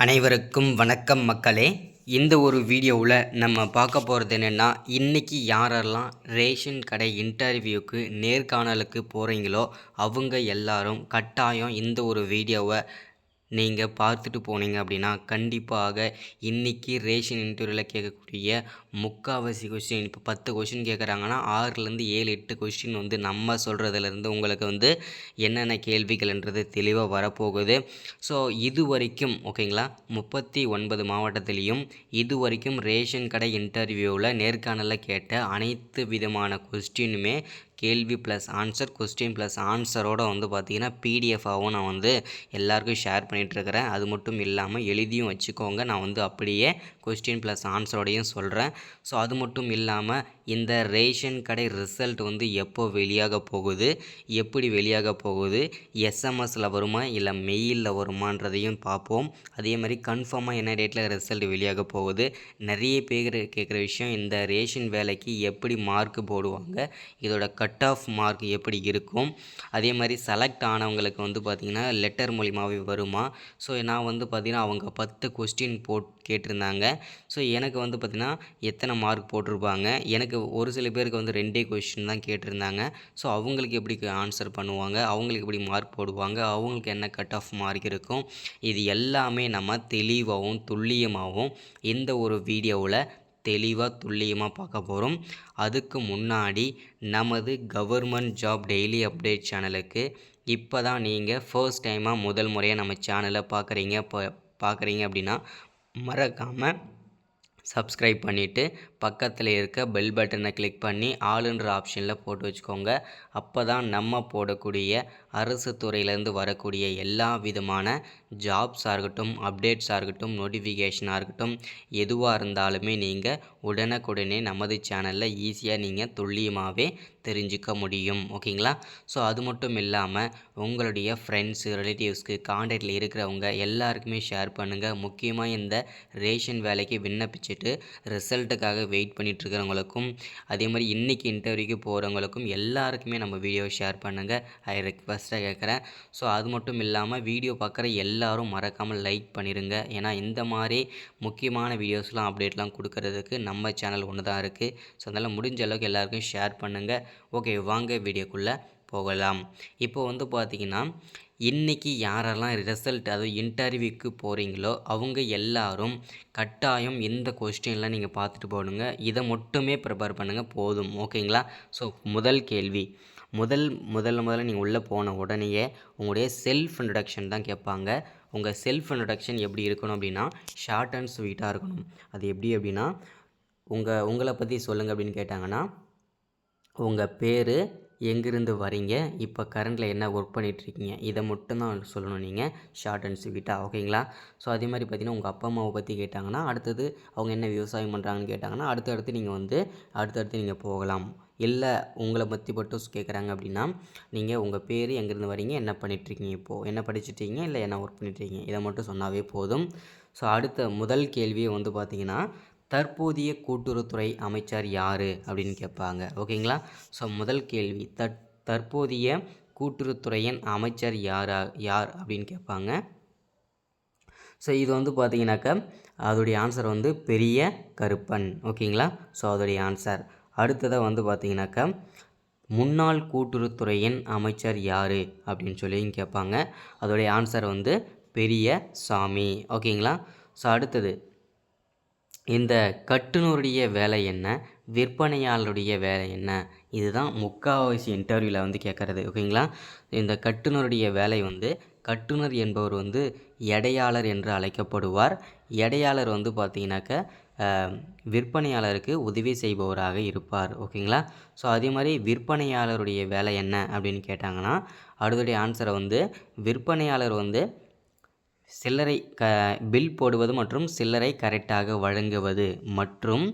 அனைவருக்கும் வணக்கம் மக்களே. இந்த ஒரு வீடியோவில் நம்ம பார்க்க போகிறது என்னென்னா, இன்றைக்கி யாரெல்லாம் ரேஷன் கடை இன்டர்வியூக்கு நேர்காணலுக்கு போகிறீங்களோ அவங்க எல்லாரும் கட்டாயம் இந்த ஒரு வீடியோவை நீங்கள் பார்த்துட்டு போனீங்க அப்படின்னா கண்டிப்பாக இன்றைக்கி ரேஷன் இன்டர்வியூவில் கேட்கக்கூடிய முக்கால்வாசி கொஸ்டின், இப்போ 10 கொஸ்டின் கேட்குறாங்கன்னா 6லேருந்து 7 8 கொஸ்டின் நம்ம சொல்கிறதுலேருந்து உங்களுக்கு என்னென்ன கேள்விகள்ன்றது தெளிவாக வரப்போகுது. ஸோ இது வரைக்கும் ஓகேங்களா, 39 மாவட்டத்திலையும் இது வரைக்கும் ரேஷன் கடை இன்டர்வியூவில் நேர்காணலில் கேட்ட அனைத்து விதமான கொஸ்டினுமே கேள்வி ப்ளஸ் ஆன்சர், கொஸ்டின் ப்ளஸ் ஆன்சரோடு பார்த்திங்கன்னா பிடிஎஃபாகவும் நான் எல்லாருக்கும் ஷேர் பண்ணிகிட்ருக்கிறேன். அது மட்டும் இல்லாமல் எழுதியும் வச்சுக்கோங்க, நான் அப்படியே கொஸ்டின் ப்ளஸ் ஆன்சரோடையும் சொல்கிறேன். ஸோ அது மட்டும் இல்லாமல் இந்த ரேஷன் கடை ரிசல்ட் எப்போ வெளியாக போகுது, எப்படி வெளியாக போகுது, எஸ்எம்எஸில் வருமா இல்லை மெயிலில் வருமானதையும் பார்ப்போம். அதே மாதிரி கன்ஃபார்மாக என்ன டேட்டில் ரிசல்ட் வெளியாக போகுது. நிறைய பேர் கேட்குற விஷயம், இந்த ரேஷன் வேலைக்கு எப்படி மார்க் போடுவாங்க, இதோட கட் ஆஃப் மார்க் எப்படி இருக்கும், அதே மாதிரி செலக்ட் ஆனவங்களுக்கு பார்த்திங்கன்னா லெட்டர் மூலிமாவே வருமா. ஸோ நான் பார்த்திங்கன்னா அவங்க 10 கொஸ்டின் கேட்டிருந்தாங்க. ஸோ எனக்கு பார்த்திங்கன்னா எத்தனை மார்க் போட்டிருப்பாங்க, எனக்கு ஒரு சில பேருக்கு 2 கொஸ்டின் தான் கேட்டிருந்தாங்க. ஸோ அவங்களுக்கு எப்படி ஆன்சர் பண்ணுவாங்க, அவங்களுக்கு எப்படி மார்க் போடுவாங்க, அவங்களுக்கு என்ன கட் ஆஃப் மார்க் இருக்கும், இது எல்லாமே நம்ம தெளிவாகவும் துல்லியமாகவும் இந்த ஒரு வீடியோவில் தெளிவாக துல்லியமாக பார்க்க போகிறோம். அதுக்கு முன்னாடி நமது கவர்மெண்ட் ஜாப் டெய்லி அப்டேட் சேனலுக்கு இப்போ தான் நீங்கள் ஃபர்ஸ்ட் டைமாக முதல் முறையாக நம்ம சேனலை பார்க்குறீங்க அப்படின்னா மறக்காமல் சப்ஸ்கிரைப் பண்ணிவிட்டு பக்கத்தில் இருக்க பெல் பட்டனை கிளிக் பண்ணி ஆளுன்ற ஆப்ஷனில் போட்டு வச்சுக்கோங்க. அப்போ தான் நம்ம போடக்கூடிய அரசு துறையிலேருந்து வரக்கூடிய எல்லா விதமான ஜாப்ஸாக இருக்கட்டும், அப்டேட்ஸாக இருக்கட்டும், நோட்டிஃபிகேஷனாக இருக்கட்டும், எதுவாக இருந்தாலுமே நீங்கள் உடனுக்குடனே நமது சேனலில் ஈஸியாக நீங்கள் துல்லியமாகவே தெரிஞ்சுக்க முடியும். ஓகேங்களா? ஸோ அது மட்டும் இல்லாமல் உங்களுடைய ஃப்ரெண்ட்ஸு, ரிலேட்டிவ்ஸ்க்கு, கான்டாக்டில் இருக்கிறவங்க எல்லாருக்குமே ஷேர் பண்ணுங்கள். முக்கியமாக இந்த ரேஷன் வேலைக்கு விண்ணப்பிச்சுட்டு ரிசல்ட்டுக்காக வெயிட் பண்ணிகிட்ருக்கிறவங்களுக்கும், அதே மாதிரி இன்றைக்கி இன்டர்வியூக்கு போகிறவங்களுக்கும் எல்லாருக்குமே நம்ம வீடியோ ஷேர் பண்ணுங்கள். ரிக்வெஸ்ட்டாக கேட்குறேன். ஸோ அது மட்டும் இல்லாமல் வீடியோ பார்க்குற எல்லாரும் மறக்காமல் லைக் பண்ணிடுங்க. ஏன்னா இந்த மாதிரி முக்கியமான வீடியோஸ்லாம் அப்டேட்லாம் கொடுக்கறதுக்கு நம்ம சேனல் ஒன்று தான் இருக்குது. ஸோ அதனால் முடிஞ்ச அளவுக்கு எல்லாருக்கும் ஷேர் பண்ணுங்கள். ஓகே, வாங்க வீடியோக்குள்ளே போகலாம். இப்போ பார்த்திங்கன்னா இன்றைக்கி யாரெல்லாம் ரிசல்ட், அதாவது இன்டர்வியூக்கு போகிறீங்களோ அவங்க எல்லாரும் கட்டாயம் இந்த கொஸ்டின்லாம் நீங்கள் பார்த்துட்டு போகணுங்க. இதை மட்டுமே ப்ரிப்பேர் பண்ணுங்கள் போதும். ஓகேங்களா? ஸோ முதல் கேள்வி, முதல்ல நீங்கள் உள்ளே போன உடனேயே உங்களுடைய செல்ஃப் இன்ட்ரடக்ஷன் தான் கேட்பாங்க. உங்கள் செல்ஃப் இன்ட்ரடக்ஷன் எப்படி இருக்கணும் அப்படின்னா ஷார்ட் அண்ட் ஸ்வீட்டாக இருக்கணும். அது எப்படி அப்படின்னா உங்களை பற்றி சொல்லுங்கள் அப்படின்னு கேட்டாங்கன்னா உங்கள் பேர், எங்கேருந்து வரீங்க, இப்போ கரண்டில் என்ன ஒர்க் பண்ணிகிட்ருக்கீங்க, இதை மட்டும்தான் சொல்லணும் நீங்கள் ஷார்ட் அண்ட் ஸ்வீட்டாக. ஓகேங்களா? ஸோ அதே மாதிரி பார்த்திங்கன்னா உங்கள் அப்பா அம்மாவை பற்றி கேட்டாங்கன்னா அடுத்தது அவங்க என்ன விவசாயம் பண்ணுறாங்கன்னு கேட்டாங்கன்னா அடுத்தடுத்து நீங்கள் போகலாம். இல்லை உங்களை பற்றி மட்டும் கேட்குறாங்க அப்படின்னா நீங்கள் உங்கள் பேர், எங்கேருந்து வரீங்க, என்ன பண்ணிகிட்ருக்கீங்க, இப்போது என்ன படிச்சுட்ருக்கீங்க, இல்லை என்ன ஒர்க் பண்ணிகிட்ருக்கீங்க, இதை மட்டும் சொன்னாவே போதும். ஸோ அடுத்த முதல் கேள்வியை பார்த்திங்கன்னா தற்போதைய கூட்டுறவுத்துறை அமைச்சர் யார் அப்படின்னு கேட்பாங்க. ஓகேங்களா? ஸோ முதல் கேள்வி, தற்போதைய கூட்டுறவுத்துறையின் அமைச்சர் யார் அப்படின்னு கேட்பாங்க. ஸோ இது பார்த்திங்கனாக்கா அதோடைய ஆன்சர் பெரிய கருப்பன். ஓகேங்களா? ஸோ அதோடைய ஆன்சர். அடுத்ததாக பார்த்திங்கனாக்கா முன்னாள் கூட்டுறவுத்துறையின் அமைச்சர் யார் அப்படின்னு சொல்லி கேட்பாங்க. அதோடைய ஆன்சர் பெரிய சாமி. ஓகேங்களா? ஸோ அடுத்தது, இந்த கட்டுனருடைய வேலை என்ன, விற்பனையாளருடைய வேலை என்ன, இதுதான் முக்கால்வாசி இன்டர்வியூவில் கேட்குறது. ஓகேங்களா? இந்த கட்டுனருடைய வேலை கட்டுனர் என்பவர் எடையாளர் என்று அழைக்கப்படுவார். எடையாளர் பார்த்திங்கனாக்கா விற்பனையாளருக்கு உதவி செய்பவராக இருப்பார். ஓகேங்களா? ஸோ அதே மாதிரி விற்பனையாளருடைய வேலை என்ன அப்படின்னு கேட்டாங்கன்னா அடுத்துடைய ஆன்சரை விற்பனையாளர் சில்லறை பில் போடுவது மற்றும் சில்லறை கரெக்டாக வழங்குவது மற்றும்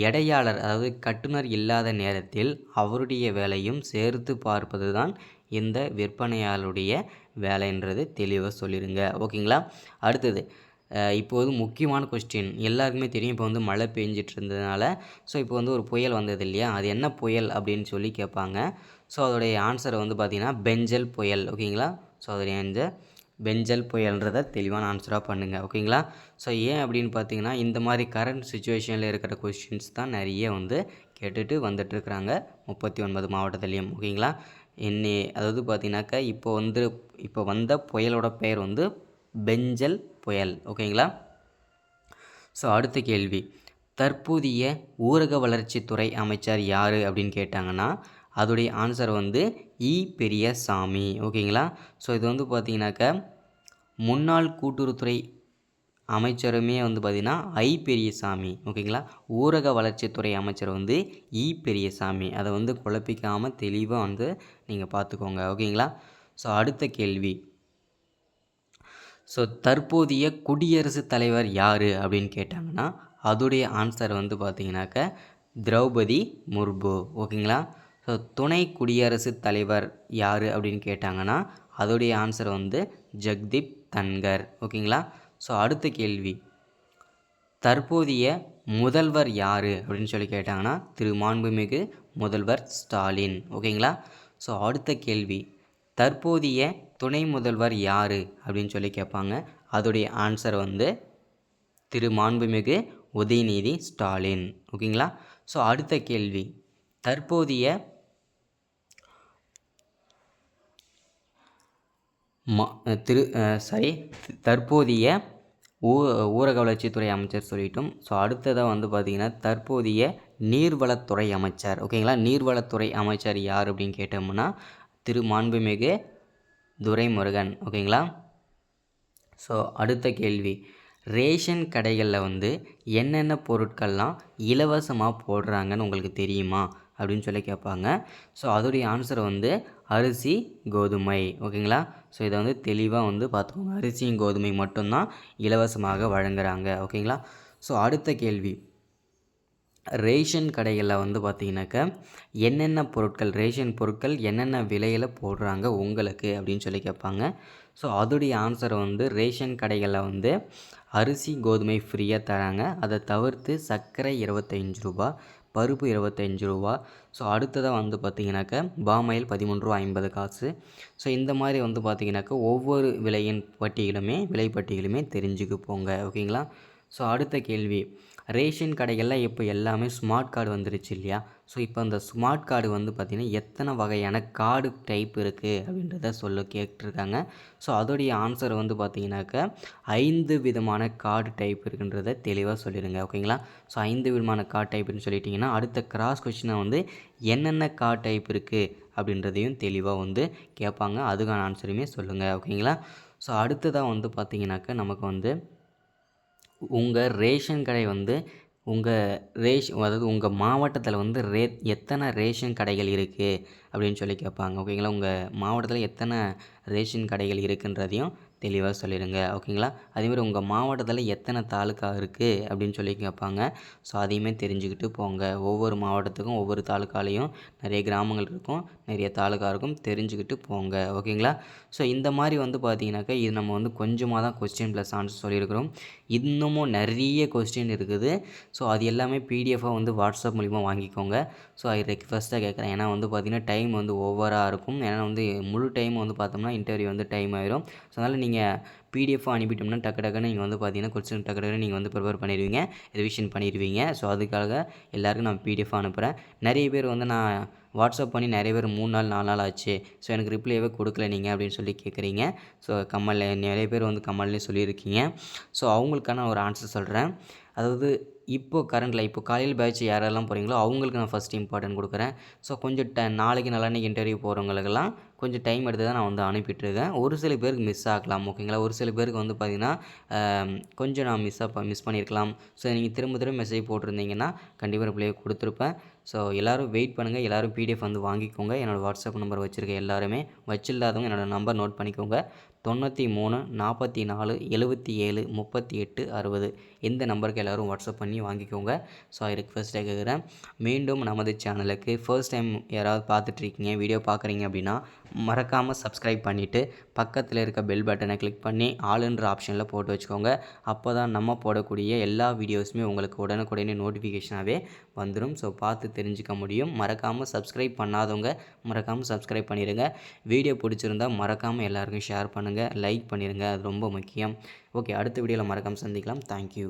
எடையாளர், அதாவது கட்டுனர் இல்லாத நேரத்தில் அவருடைய வேலையும் சேர்த்து பார்ப்பது தான் இந்த விற்பனையாளருடைய வேலைன்றது தெளிவாக சொல்லிடுங்க. ஓகேங்களா? அடுத்தது, இப்போது முக்கியமான கொஸ்டின் எல்லாருக்குமே தெரியும். இப்போ மழை பெஞ்சிட்டு இருந்ததுனால ஸோ இப்போ ஒரு புயல் வந்தது இல்லையா, அது என்ன புயல் அப்படின்னு சொல்லி கேட்பாங்க. ஸோ அதோடைய ஆன்சரை பார்த்திங்கன்னா பெஞ்சல் புயல். ஓகேங்களா? ஸோ அதோடைய பெஞ்சல் புயல்ன்றதை தெளிவான ஆன்சராக பண்ணுங்கள். ஓகேங்களா? ஸோ ஏன் அப்படின்னு பார்த்தீங்கன்னா, இந்த மாதிரி கரண்ட் சுச்சுவேஷனில் இருக்கிற கொஸ்டின்ஸ் தான் நிறைய வந்து கேட்டுட்டு வந்துட்டுருக்குறாங்க 39 மாவட்டத்துலேயும். ஓகேங்களா? அதாவது பார்த்தீங்கன்னாக்கா இப்போ வந்த புயலோட பெயர் வந்து பெஞ்சல் புயல். ஓகேங்களா? ஸோ அடுத்த கேள்வி, தற்போதைய ஊரக வளர்ச்சித்துறை அமைச்சர் யார் அப்படின்னு கேட்டாங்கன்னா, அதோடைய ஆன்சர் வந்து பெரியசாமி. ஓகேங்களா? ஸோ இது வந்து பார்த்தீங்கன்னாக்கா, முன்னாள் கூட்டுறவுத்துறை அமைச்சருமே வந்து பார்த்திங்கன்னா பெரியசாமி. ஓகேங்களா? ஊரக வளர்ச்சித்துறை அமைச்சர் வந்து பெரியசாமி. அதை வந்து குழப்பிக்காமல் தெளிவாக வந்து நீங்கள் பார்த்துக்கோங்க. ஓகேங்களா? ஸோ அடுத்த கேள்வி, ஸோ தற்போதைய குடியரசுத் தலைவர் யார் அப்படின்னு கேட்டாங்கன்னா, அதோடைய ஆன்சர் வந்து பார்த்திங்கனாக்கா திரௌபதி முர்மு. ஓகேங்களா? ஸோ துணை குடியரசுத் தலைவர் யார் அப்படின்னு கேட்டாங்கன்னா, அதோடைய ஆன்சர் வந்து ஜெகதீப் தன்கர். ஓகேங்களா? ஸோ அடுத்த கேள்வி, தற்போதைய முதல்வர் யார் அப்படின்னு சொல்லி கேட்டாங்கன்னா, மாண்புமிகு முதல்வர் ஸ்டாலின். ஓகேங்களா? ஸோ அடுத்த கேள்வி, தற்போதைய துணை முதல்வர் யார் அப்படின்னு சொல்லி கேட்பாங்க. அதோடைய ஆன்சர் வந்து மாண்புமிகு உதயநிதி ஸ்டாலின். ஓகேங்களா? ஸோ அடுத்த கேள்வி, தற்போதைய தற்போதைய ஊரக வளர்ச்சித்துறை அமைச்சர் சொல்லிட்டோம். ஸோ அடுத்ததாக வந்து பார்த்திங்கன்னா, தற்போதைய நீர்வளத்துறை அமைச்சர். ஓகேங்களா? நீர்வளத்துறை அமைச்சர் யார் அப்படின்னு கேட்டோம்னா, மாண்புமிகு துரைமுருகன். ஓகேங்களா? ஸோ அடுத்த கேள்வி, ரேஷன் கடைகளில் வந்து என்னென்ன பொருட்கள்லாம் இலவசமாக போடுறாங்கன்னு உங்களுக்கு தெரியுமா அப்படின்னு சொல்லி கேட்பாங்க. ஸோ அதோடைய ஆன்சர் வந்து அரிசி, கோதுமை. ஓகேங்களா? ஸோ இதை வந்து தெளிவாக வந்து பார்த்துக்கோங்க. அரிசியும் கோதுமை மட்டும்தான் இலவசமாக வழங்குறாங்க. ஓகேங்களா? ஸோ அடுத்த கேள்வி, ரேஷன் கடைகளில் வந்து பார்த்திங்கனாக்கா என்னென்ன பொருட்கள், ரேஷன் பொருட்கள் என்னென்ன விலையில் போடுறாங்க உங்களுக்கு அப்படின்னு சொல்லி கேட்பாங்க. ஸோ அதோடைய ஆன்சர் வந்து ரேஷன் கடைகளில் வந்து அரிசி, கோதுமை ஃப்ரீயாக தராங்க. அதை தவிர்த்து சர்க்கரை 25 ரூபா, பருப்பு 25 ரூபா. ஸோ அடுத்ததாக வந்து பார்த்திங்கனாக்கா பாமாயில் 13.50 ரூபா. ஸோ இந்த மாதிரி வந்து பார்த்திங்கனாக்கா ஒவ்வொரு விலை பட்டியலுமே தெரிஞ்சுக்கு போங்க. ஓகேங்களா? ஸோ அடுத்த கேள்வி, ரேஷன் கடைகளில் இப்போ எல்லாமே ஸ்மார்ட் கார்டு வந்துருச்சு இல்லையா? ஸோ இப்போ அந்த ஸ்மார்ட் கார்டு வந்து பார்த்திங்கன்னா எத்தனை வகையான கார்டு டைப் இருக்குது அப்படின்றத கேட்டிருக்காங்க. ஸோ அதோடைய ஆன்சர் வந்து பார்த்திங்கனாக்கா 5 விதமான கார்டு டைப் இருக்குன்றதை தெளிவாக சொல்லிடுங்க. ஓகேங்களா? ஸோ 5 விதமான கார்டு டைப்னு சொல்லிட்டிங்கன்னா, அடுத்த கிராஸ் கொஸ்டினை வந்து என்னென்ன கார்டு டைப் இருக்குது அப்படின்றதையும் தெளிவாக வந்து கேட்பாங்க. அதுக்கான ஆன்சருமே சொல்லுங்கள். ஓகேங்களா? ஸோ அடுத்ததாக வந்து பார்த்திங்கனாக்கா நமக்கு வந்து உங்கள் ரேஷன் கடை வந்து அதாவது உங்கள் மாவட்டத்தில் வந்து எத்தனை ரேஷன் கடைகள் இருக்குது அப்படின்னு சொல்லி கேட்பாங்க. ஓகேங்களா? உங்கள் மாவட்டத்தில் எத்தனை ரேஷன் கடைகள் இருக்குன்றதையும் தெளிவாக சொல்லிடுங்க. ஓகேங்களா? அதேமாதிரி உங்கள் மாவட்டத்தில் எத்தனை தாலுக்கா இருக்குது அப்படின்னு சொல்லி கேட்பாங்க. ஸோ அதையுமே தெரிஞ்சுக்கிட்டு போங்க. ஒவ்வொரு மாவட்டத்துக்கும் ஒவ்வொரு தாலுக்காலையும் நிறைய கிராமங்கள் இருக்கும், நிறைய தாலுக்கா இருக்கும், தெரிஞ்சுக்கிட்டு போங்க. ஓகேங்களா? ஸோ இந்த மாதிரி வந்து பார்த்தீங்கன்னாக்கா இது நம்ம வந்து கொஞ்சமாக தான் கொஸ்டின் ப்ளஸ் ஆன்சர் சொல்லியிருக்கிறோம். இன்னமும் நிறைய கொஸ்டின் இருக்குது. ஸோ அது எல்லாமே பிடிஎஃபாக வந்து வாட்ஸ்அப் மூலிமா வாங்கிக்கோங்க. ஸோ அது ரெக்வஸ்ட்டாக கேட்குறேன். ஏன்னா வந்து பார்த்திங்கன்னா டைம் வந்து ஓவராக இருக்கும். ஏன்னா வந்து முழு டைம் வந்து பார்த்தோம்னா இன்டர்வியூ வந்து டைம் ஆயிரும். ஸோ அதனால் நீங்கள் பிடிஎஃபாக அனுப்பிட்டோம்னா டக்குன்னு நீங்கள் வந்து பார்த்தீங்கன்னா கொஸ்டின் டக்குன்னு நீங்கள் வந்து ப்ரிப்பேர் பண்ணிடுவீங்க, ரிவிஷன் பண்ணிடுவீங்க. ஸோ அதுக்காக எல்லாருக்கும் நான் பிடிஎஃபாக அனுப்புகிறேன். நிறைய பேர் வந்து நான் வாட்ஸ்அப் பண்ணி நிறைய பேர் 3 நாள் 4 நாள் ஆச்சு, ஸோ எனக்கு ரிப்ளைவே கொடுக்கல நீங்கள் அப்படின்னு சொல்லி கேட்குறீங்க. ஸோ கமெண்ட்டில் நிறைய பேர் வந்து கமெண்ட்லேயும் சொல்லியிருக்கீங்க. ஸோ அவங்களுக்கான ஒரு ஆன்சர் சொல்கிறேன். அதாவது இப்போ காலையில் பேட்ச் யாரெல்லாம் போகிறீங்களோ அவங்களுக்கு நான் ஃபஸ்ட் இம்பார்ட்டன்ட் கொடுக்குறேன். ஸோ கொஞ்சம் நாளைக்கு நாளான்னைக்கு இன்டர்வியூ போகிறவங்களுக்கெல்லாம் கொஞ்சம் டைம் எடுத்து தான் நான் வந்து அனுப்பிட்டுருக்கேன். ஒரு சில பேருக்கு மிஸ் ஆகலாம். ஓகேங்களா? ஒரு சில பேருக்கு வந்து பார்த்திங்கன்னா கொஞ்சம் நான் மிஸ் பண்ணியிருக்கலாம். ஸோ நீங்கள் திரும்ப மெசேஜ் போட்டிருந்தீங்கன்னா கண்டிப்பாக ரிப்ளை கொடுத்துருப்பேன். ஸோ எல்லோரும் வெயிட் பண்ணுங்கள். எல்லோரும் பிடிஎஃப் வந்து வாங்கிக்கோங்க. என்னோடய வாட்ஸ்அப் நம்பர் வச்சுருக்க எல்லாருமே, வச்சில்லாதவங்க என்னோடய நம்பர் நோட் பண்ணிக்கோங்க. 93 44 77 38 60 இந்த நம்பருக்கு எல்லோரும் வாட்ஸ்அப் பண்ணி வாங்கிக்கோங்க. ஸோ ஐ ரிக்வெஸ்ட்டாக கேட்குறேன். மீண்டும் நமது சேனலுக்கு ஃபர்ஸ்ட் டைம் யாராவது பார்த்துட்ருக்கீங்க, வீடியோ பார்க்குறீங்க அப்படின்னா மறக்காமல் சப்ஸ்கிரைப் பண்ணிவிட்டு பக்கத்தில் இருக்க பெல் பட்டனை கிளிக் பண்ணி ஆளுன்ற ஆப்ஷனில் போட்டு வச்சுக்கோங்க. அப்போ தான் நம்ம போடக்கூடிய எல்லா வீடியோஸுமே உங்களுக்கு உடனுக்குடனே நோட்டிஃபிகேஷனாகவே வந்துடும். ஸோ பார்த்து தெரிஞ்சுக்க முடியும். மறக்காமல் சப்ஸ்கிரைப் பண்ணாதவங்க மறக்காமல் சப்ஸ்கிரைப் பண்ணிடுங்க. வீடியோ பிடிச்சிருந்தால் மறக்காமல் எல்லாருக்கும் ஷேர் பண்ணுங்கள், லைக் பண்ணிடுங்க. அது ரொம்ப முக்கியம். ஓகே, அடுத்த வீடியோவில் மறக்காமல் சந்திக்கலாம். தேங்க்யூ.